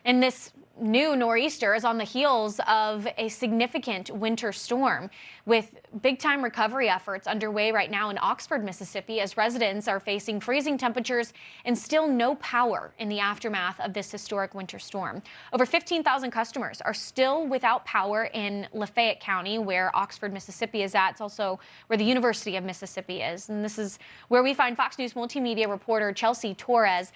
And this new nor'easter is on the heels of a significant winter storm, with big-time recovery efforts underway right now in Oxford, Mississippi, as residents are facing freezing temperatures and still no power in the aftermath of this historic winter storm. Over 15,000 customers are still without power in Lafayette County, where Oxford, Mississippi is at. It's also where the University of Mississippi is. And this is where we find Fox News multimedia reporter Chelsea Torres.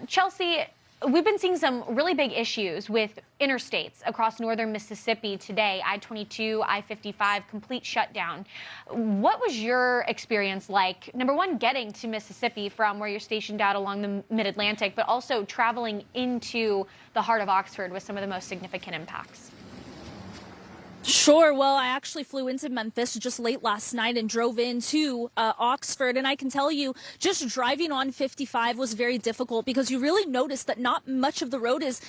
Chelsea, we've been seeing some really big issues with interstates across northern Mississippi today. I-22, I-55, complete shutdown. What was your experience like, number one, getting to Mississippi from where you're stationed out along the mid-Atlantic, but also traveling into the heart of Oxford with some of the most significant impacts? Sure. Well, I actually flew into Memphis just late last night and drove into Oxford. And I can tell you, just driving on 55 was very difficult because you really notice that not much of the road is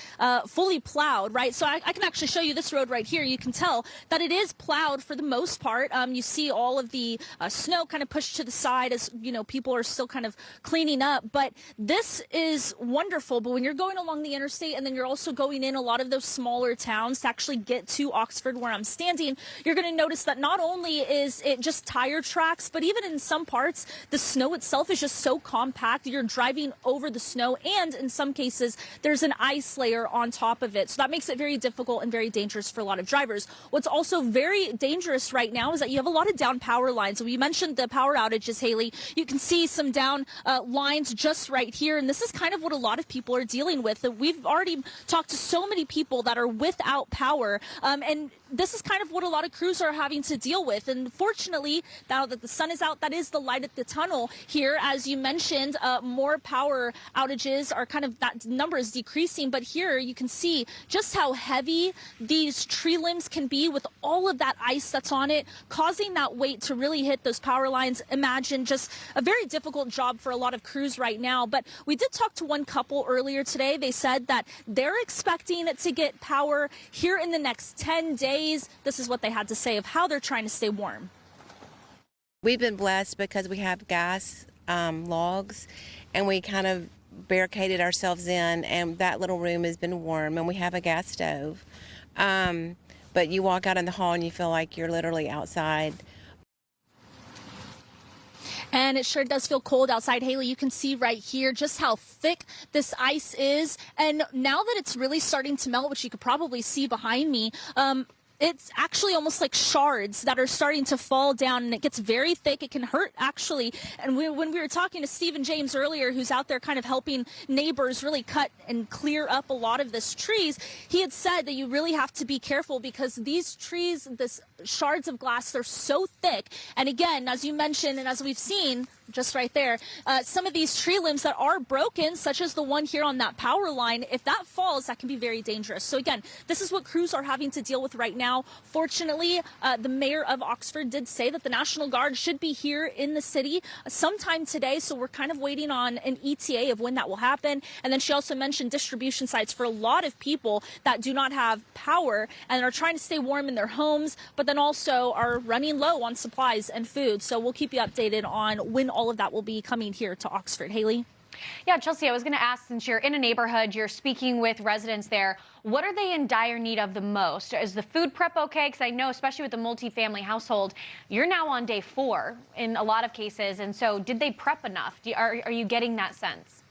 fully plowed, right? So I can actually show you this road right here. You can tell that it is plowed for the most part. You see all of the snow kind of pushed to the side as, you know, people are still kind of cleaning up. But this is wonderful. But when you're going along the interstate and then you're also going in a lot of those smaller towns to actually get to Oxford, where I'm standing, you're going to notice that not only is it just tire tracks, but even in some parts, the snow itself is just so compact. You're driving over the snow, and in some cases, there's an ice layer on top of it. So that makes it very difficult and very dangerous for a lot of drivers. What's also very dangerous right now is that you have a lot of down power lines. So we mentioned the power outages, Haley. You can see some down lines just right here, and this is kind of what a lot of people are dealing with. We've already talked to so many people that are without power, and this is kind of what a lot of crews are having to deal with. And fortunately, now that the sun is out, that is the light at the tunnel here. As you mentioned, more power outages are kind of, that number is decreasing. But here you can see just how heavy these tree limbs can be with all of that ice that's on it, causing that weight to really hit those power lines. Imagine just a very difficult job for a lot of crews right now. But we did talk to one couple earlier today. They said that they're expecting to get power here in the next 10 days. This is what they had to say of how they're trying to stay warm. We've been blessed because we have gas logs, and we kind of barricaded ourselves in, and that little room has been warm, and we have a gas stove. But you walk out in the hall and you feel like you're literally outside. And it sure does feel cold outside. Haley, you can see right here just how thick this ice is. And now that it's really starting to melt, which you could probably see behind me, it's actually almost like shards that are starting to fall down, and it gets very thick. It can hurt, actually. And when we were talking to Stephen James earlier, who's out there kind of helping neighbors really cut and clear up a lot of this trees, he had said that you really have to be careful because these trees, this shards of glass, they're so thick. And again, as you mentioned, and as we've seen just right there, some of these tree limbs that are broken, such as the one here on that power line, if that falls, that can be very dangerous. So again, this is what crews are having to deal with right now. Fortunately, the mayor of Oxford did say that the National Guard should be here in the city sometime today. So we're kind of waiting on an ETA of when that will happen. And then she also mentioned distribution sites for a lot of people that do not have power and are trying to stay warm in their homes, but then also are running low on supplies and food. So we'll keep you updated on when all of that will be coming here to Oxford. Haley? Yeah, Chelsea, I was going to ask, since you're in a neighborhood, you're speaking with residents there, what are they in dire need of the most? Is the food prep okay? Because I know, especially with the multifamily household, you're now on day 4 in a lot of cases. And so did they prep enough? Are you getting that sense?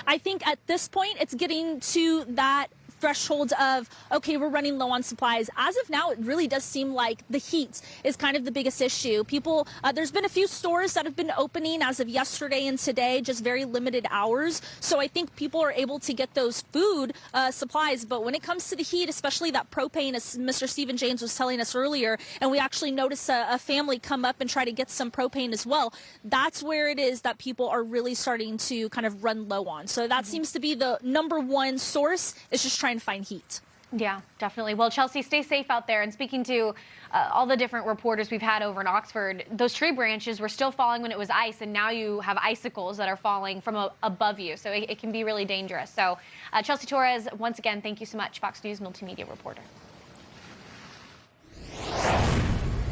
I think at this point, it's getting to that threshold of, okay, we're running low on supplies. As of now, it really does seem like the heat is kind of the biggest issue. People, there's been a few stores that have been opening as of yesterday and today, just very limited hours. So I think people are able to get those food supplies. But when it comes to the heat, especially that propane, as Mr. Stephen James was telling us earlier, and we actually noticed a family come up and try to get some propane as well, that's where it is that people are really starting to kind of run low on. So that seems to be the number one source, is just trying to find heat. Yeah, definitely. Well, Chelsea, stay safe out there. And speaking to all the different reporters we've had over in Oxford, those tree branches were still falling when it was ice, and now you have icicles that are falling from above you. So it can be really dangerous. So Chelsea Torres, once again, thank you so much, Fox News multimedia reporter.